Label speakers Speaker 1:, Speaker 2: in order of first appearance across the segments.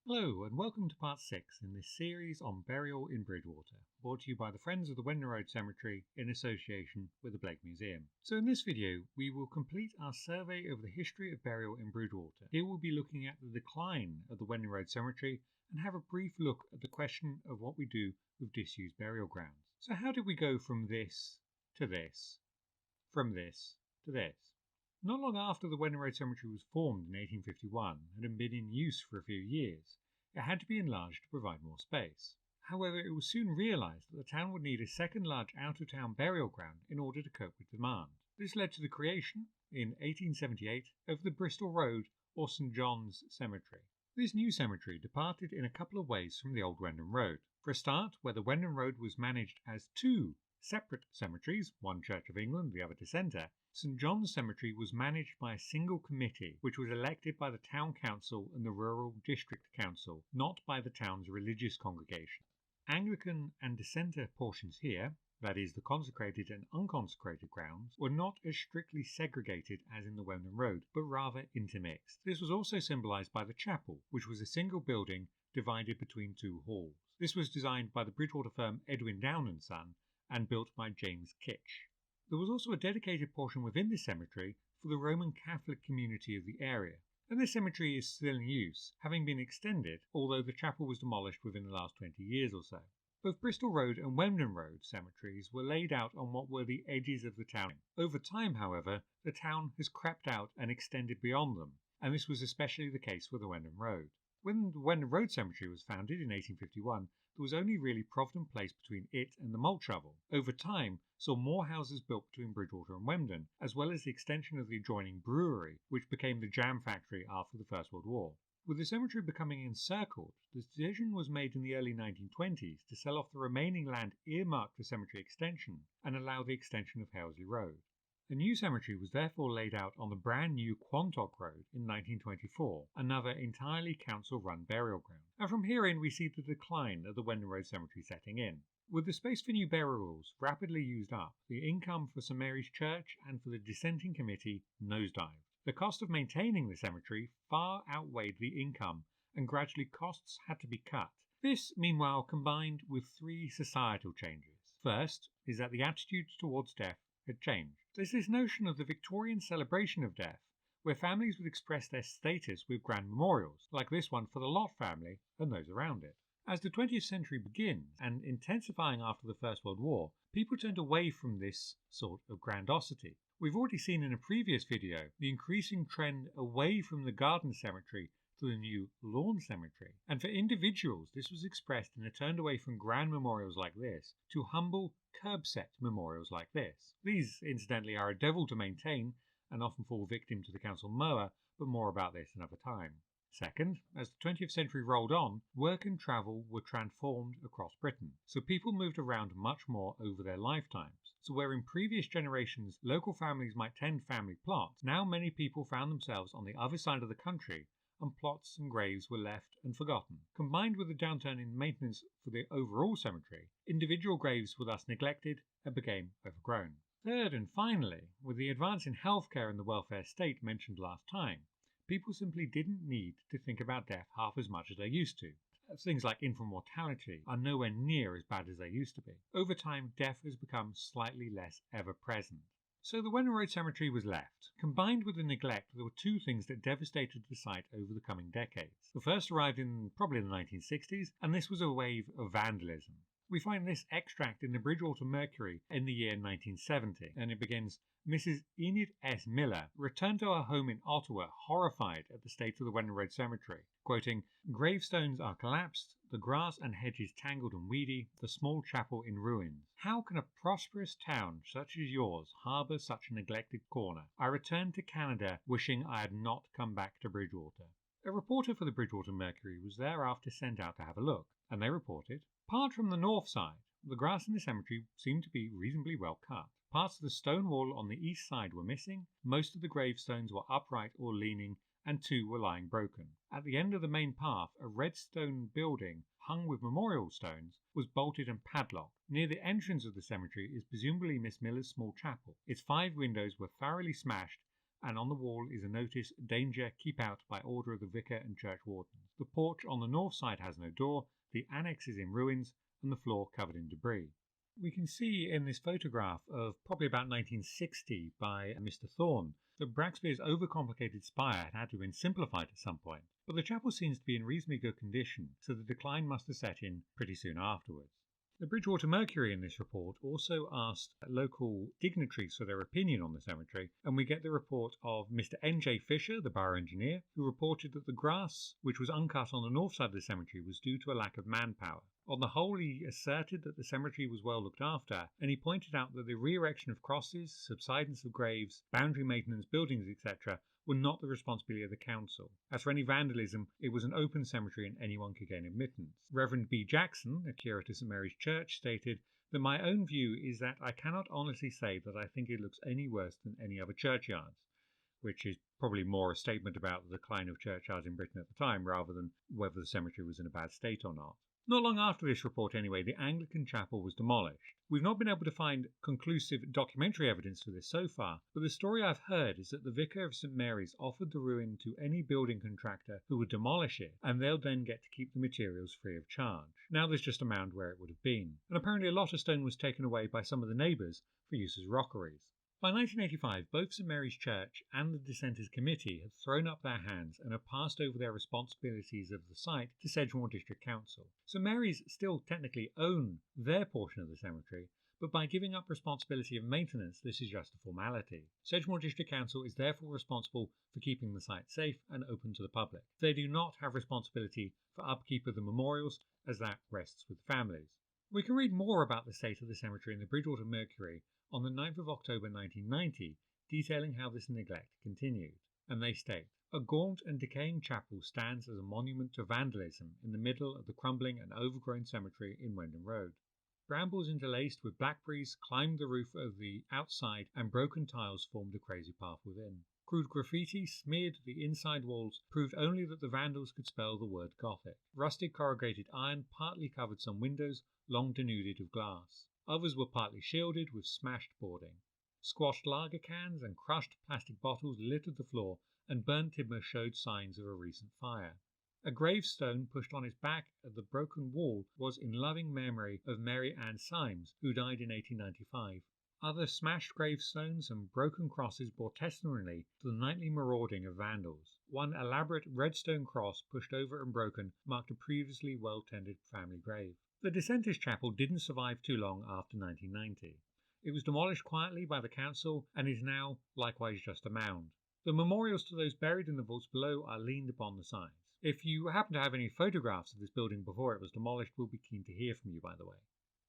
Speaker 1: Hello and welcome to part 6 in this series on burial in Bridgwater, brought to you by the Friends of the Wembdon Road Cemetery in association with the Blake Museum. So in this video we will complete our survey of the history of burial in Bridgwater. Here we'll be looking at the decline of the Wembdon Road Cemetery and have a brief look at the question of what we do with disused burial grounds. So how did we go from this to this, from this to this? Not long after the Wembdon Road Cemetery was formed in 1851 and had been in use for a few years, it had to be enlarged to provide more space. However, it was soon realised that the town would need a second large out-of-town burial ground in order to cope with demand. This led to the creation, in 1878, of the Bristol Road or St John's Cemetery. This new cemetery departed in a couple of ways from the old Wembdon Road. For a start, where the Wembdon Road was managed as two separate cemeteries, one Church of England, the other Dissenter, St John's Cemetery was managed by a single committee, which was elected by the Town Council and the Rural District Council, not by the town's religious congregation. Anglican and Dissenter portions here, that is, the consecrated and unconsecrated grounds, were not as strictly segregated as in the Wembdon Road, but rather intermixed. This was also symbolised by the chapel, which was a single building divided between two halls. This was designed by the Bridgwater firm Edwin Down & Son and built by James Kitch. There was also a dedicated portion within this cemetery for the Roman Catholic community of the area, and this cemetery is still in use, having been extended, although the chapel was demolished within the last 20 years or so. Both Bristol Road and Wembdon Road cemeteries were laid out on what were the edges of the town. Over time, however, the town has crept out and extended beyond them, and this was especially the case for the Wembdon Road. When the Wembdon Road Cemetery was founded in 1851, there was only really Provident Place between it and the malt shovel. Over time, saw more houses built between Bridgwater and Wembdon, as well as the extension of the adjoining brewery, which became the jam factory after the First World War. With the cemetery becoming encircled, the decision was made in the early 1920s to sell off the remaining land earmarked for cemetery extension and allow the extension of Halesley Road. A new cemetery was therefore laid out on the brand new Quantock Road in 1924, another entirely council-run burial ground. And from herein we see the decline of the Wembdon Road Cemetery setting in. With the space for new burials rapidly used up, the income for St Mary's Church and for the dissenting committee nosedived. The cost of maintaining the cemetery far outweighed the income, and gradually costs had to be cut. This, meanwhile, combined with three societal changes. First is that the attitudes towards death had changed. There's this notion of the Victorian celebration of death, where families would express their status with grand memorials, like this one for the Lott family and those around it. As the 20th century begins, and intensifying after the First World War, people turned away from this sort of grandiosity. We've already seen in a previous video the increasing trend away from the garden cemetery to the new lawn cemetery. And for individuals, this was expressed in a turn away from grand memorials like this to humble curb-set memorials like this. These, incidentally, are a devil to maintain and often fall victim to the council mower, but more about this another time. Second, as the 20th century rolled on, work and travel were transformed across Britain, so people moved around much more over their lifetimes. So where in previous generations local families might tend family plots, now many people found themselves on the other side of the country, and plots and graves were left and forgotten. Combined with the downturn in maintenance for the overall cemetery, individual graves were thus neglected and became overgrown. Third and finally, with the advance in healthcare and the welfare state mentioned last time, people simply didn't need to think about death half as much as they used to. Things like infant mortality are nowhere near as bad as they used to be. Over time, death has become slightly less ever-present. So the Wembdon Road Cemetery was left. Combined with the neglect, there were two things that devastated the site over the coming decades. The first arrived in probably the 1960s, and this was a wave of vandalism. We find this extract in the Bridgwater Mercury in the year 1970, and it begins, Mrs. Enid S. Miller returned to her home in Ottawa horrified at the state of the Wembdon Road Cemetery, quoting, gravestones are collapsed, the grass and hedges tangled and weedy, the small chapel in ruins. How can a prosperous town such as yours harbour such a neglected corner? I returned to Canada wishing I had not come back to Bridgwater. A reporter for the Bridgwater Mercury was thereafter sent out to have a look, and they reported, apart from the north side, the grass in the cemetery seemed to be reasonably well cut. Parts of the stone wall on the east side were missing, most of the gravestones were upright or leaning, and two were lying broken. At the end of the main path, a red stone building, hung with memorial stones, was bolted and padlocked. Near the entrance of the cemetery is presumably Miss Miller's small chapel. Its 5 windows were thoroughly smashed, and on the wall is a notice, "Danger, keep out by order of the vicar and church wardens." The porch on the north side has no door, the annex is in ruins, and the floor covered in debris. We can see in this photograph of probably about 1960 by Mr. Thorne that Braxby's overcomplicated spire had to have been simplified at some point, but the chapel seems to be in reasonably good condition, so the decline must have set in pretty soon afterwards. The Bridgewater Mercury in this report also asked local dignitaries for their opinion on the cemetery, and we get the report of Mr. N.J. Fisher, the borough engineer, who reported that the grass, which was uncut on the north side of the cemetery, was due to a lack of manpower. On the whole, he asserted that the cemetery was well looked after, and he pointed out that the re-erection of crosses, subsidence of graves, boundary maintenance, buildings, etc., were not the responsibility of the council. As for any vandalism, it was an open cemetery and anyone could gain admittance. Reverend B. Jackson, a curate of St. Mary's Church, stated that my own view is that I cannot honestly say that I think it looks any worse than any other churchyards, which is probably more a statement about the decline of churchyards in Britain at the time rather than whether the cemetery was in a bad state or not. Not long after this report anyway, the Anglican chapel was demolished. We've not been able to find conclusive documentary evidence for this so far, but the story I've heard is that the vicar of St. Mary's offered the ruin to any building contractor who would demolish it, and they'll then get to keep the materials free of charge. Now there's just a mound where it would have been, and apparently a lot of stone was taken away by some of the neighbours for use as rockeries. By 1985, both St. Mary's Church and the Dissenters Committee had thrown up their hands and have passed over their responsibilities of the site to Sedgemoor District Council. St. Mary's still technically own their portion of the cemetery, but by giving up responsibility of maintenance, this is just a formality. Sedgemoor District Council is therefore responsible for keeping the site safe and open to the public. They do not have responsibility for upkeep of the memorials, as that rests with the families. We can read more about the state of the cemetery in the Bridgewater Mercury on the 9th of October 1990, detailing how this neglect continued. And they state, "A gaunt and decaying chapel stands as a monument to vandalism in the middle of the crumbling and overgrown cemetery in Wembdon Road. Brambles interlaced with blackberries climbed the roof of the outside and broken tiles formed a crazy path within. Crude graffiti smeared the inside walls proved only that the vandals could spell the word Gothic. Rusted corrugated iron partly covered some windows, long denuded of glass. Others were partly shielded with smashed boarding. Squashed lager cans and crushed plastic bottles littered the floor, and burnt timber showed signs of a recent fire. A gravestone pushed on its back at the broken wall was in loving memory of Mary Ann Symes, who died in 1895. Other smashed gravestones and broken crosses bore testimony to the nightly marauding of vandals. One elaborate redstone cross pushed over and broken marked a previously well-tended family grave. The Decentish Chapel didn't survive too long after 1990. It was demolished quietly by the council and is now likewise just a mound. The memorials to those buried in the vaults below are leaned upon the sides. If you happen to have any photographs of this building before it was demolished, we'll be keen to hear from you, by the way.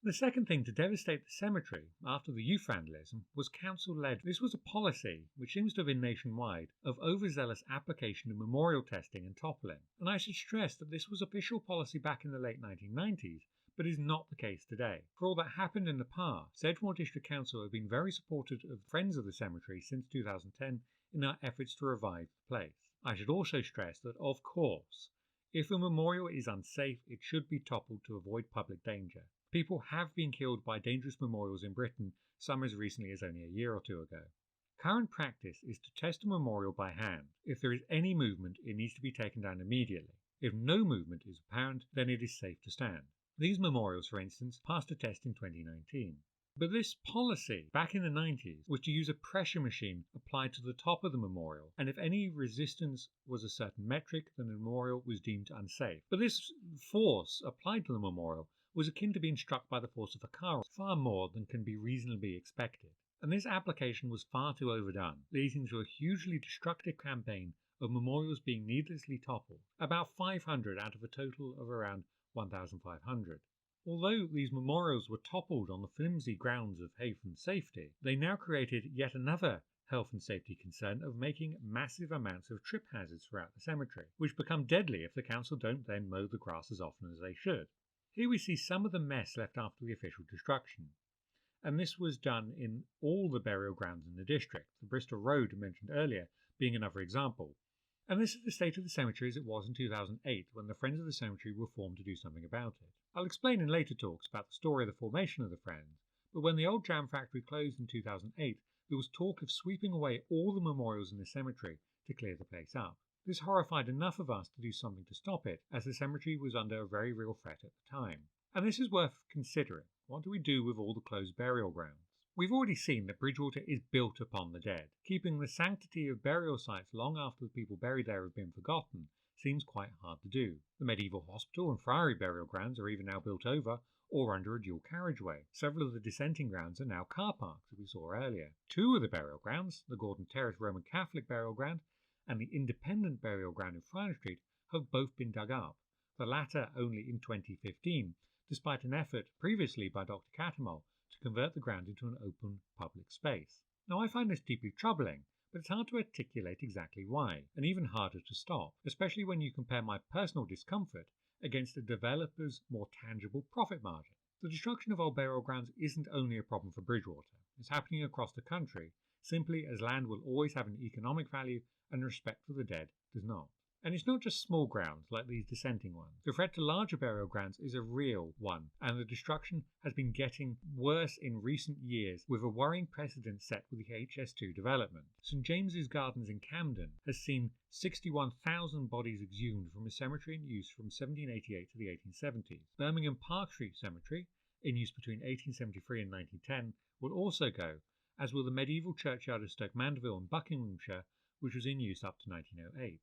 Speaker 1: The second thing to devastate the cemetery after the youth vandalism was council-led. This was a policy, which seems to have been nationwide, of overzealous application of memorial testing and toppling. And I should stress that this was official policy back in the late 1990s, but is not the case today. For all that happened in the past, Sedgemoor District Council have been very supportive of Friends of the Cemetery since 2010 in our efforts to revive the place. I should also stress that, of course, if a memorial is unsafe, it should be toppled to avoid public danger. People have been killed by dangerous memorials in Britain, some as recently as only a year or two ago. Current practice is to test a memorial by hand. If there is any movement, it needs to be taken down immediately. If no movement is apparent, then it is safe to stand. These memorials, for instance, passed a test in 2019. But this policy, back in the 90s, was to use a pressure machine applied to the top of the memorial, and if any resistance was a certain metric, then the memorial was deemed unsafe. But this force applied to the memorial was akin to being struck by the force of a car, far more than can be reasonably expected. And this application was far too overdone, leading to a hugely destructive campaign of memorials being needlessly toppled, about 500 out of a total of around 1,500. Although these memorials were toppled on the flimsy grounds of health and safety, they now created yet another health and safety concern of making massive amounts of trip hazards throughout the cemetery, which become deadly if the council don't then mow the grass as often as they should. Here we see some of the mess left after the official destruction, and this was done in all the burial grounds in the district, the Bristol Road mentioned earlier being another example. And this is the state of the cemetery as it was in 2008, when the Friends of the Cemetery were formed to do something about it. I'll explain in later talks about the story of the formation of the Friends, but when the old jam factory closed in 2008, there was talk of sweeping away all the memorials in the cemetery to clear the place up. This horrified enough of us to do something to stop it, as the cemetery was under a very real threat at the time. And this is worth considering. What do we do with all the closed burial grounds? We've already seen that Bridgewater is built upon the dead. Keeping the sanctity of burial sites long after the people buried there have been forgotten seems quite hard to do. The medieval hospital and friary burial grounds are either now built over or under a dual carriageway. Several of the dissenting grounds are now car parks, as we saw earlier. Two of the burial grounds, the Gordon Terrace Roman Catholic burial ground and the Independent burial ground in Friar Street, have both been dug up, the latter only in 2015, despite an effort previously by Dr. Cattermole to convert the ground into an open public space. Now, I find this deeply troubling, but it's hard to articulate exactly why, and even harder to stop, especially when you compare my personal discomfort against a developer's more tangible profit margin. The destruction of old burial grounds isn't only a problem for Bridgewater, it's happening across the country, simply as land will always have an economic value and respect for the dead does not. And it's not just small grounds like these dissenting ones. The threat to larger burial grounds is a real one, and the destruction has been getting worse in recent years, with a worrying precedent set with the HS2 development. St James's Gardens in Camden has seen 61,000 bodies exhumed from a cemetery in use from 1788 to the 1870s. Birmingham Park Street Cemetery, in use between 1873 and 1910, will also go, as will the medieval churchyard of Stoke Mandeville in Buckinghamshire, which was in use up to 1908.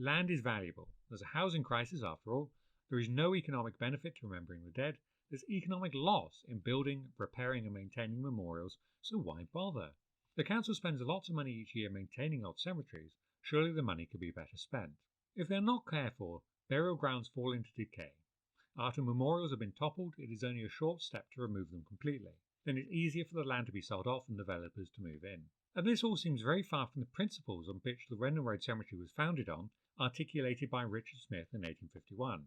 Speaker 1: Land is valuable. There's a housing crisis after all. There is no economic benefit to remembering the dead. There's economic loss in building, repairing and maintaining memorials, so why bother? The council spends lots of money each year maintaining old cemeteries. Surely the money could be better spent. If they're not cared for, burial grounds fall into decay. After memorials have been toppled, it is only a short step to remove them completely. Then it's easier for the land to be sold off and developers to move in. And this all seems very far from the principles on which the Wembdon Road Cemetery was founded on, articulated by Richard Smith in 1851.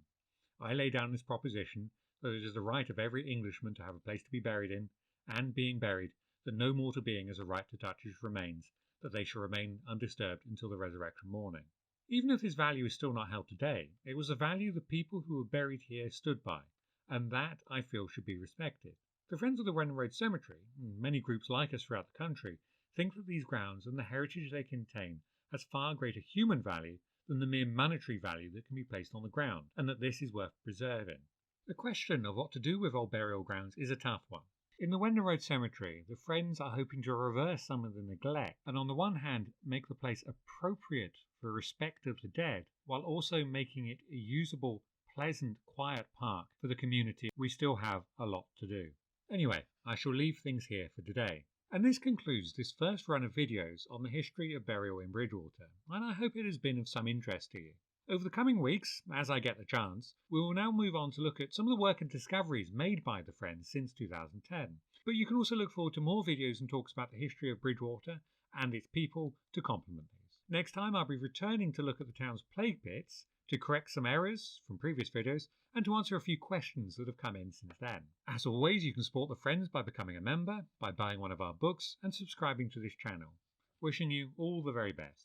Speaker 1: I lay down this proposition that it is the right of every Englishman to have a place to be buried in, and being buried, that no mortal being has a right to touch his remains, that they shall remain undisturbed until the resurrection morning. Even if this value is still not held today, it was a value the people who were buried here stood by, and that I feel should be respected. The Friends of the Wembdon Road Cemetery, and many groups like us throughout the country, think that these grounds and the heritage they contain has far greater human value than the mere monetary value that can be placed on the ground, and that this is worth preserving. The question of what to do with old burial grounds is a tough one. In the Wembdon Road Cemetery, the Friends are hoping to reverse some of the neglect, and on the one hand make the place appropriate for respect of the dead, while also making it a usable, pleasant, quiet park for the community. We still have a lot to do. Anyway, I shall leave things here for today. And this concludes this first run of videos on the history of burial in Bridgewater, and I hope it has been of some interest to you. Over the coming weeks, as I get the chance, we will now move on to look at some of the work and discoveries made by the Friends since 2010. But you can also look forward to more videos and talks about the history of Bridgewater and its people to complement these. Next time I'll be returning to look at the town's plague pits, to correct some errors from previous videos, and to answer a few questions that have come in since then. As always, you can support the Friends by becoming a member, by buying one of our books, and subscribing to this channel. Wishing you all the very best.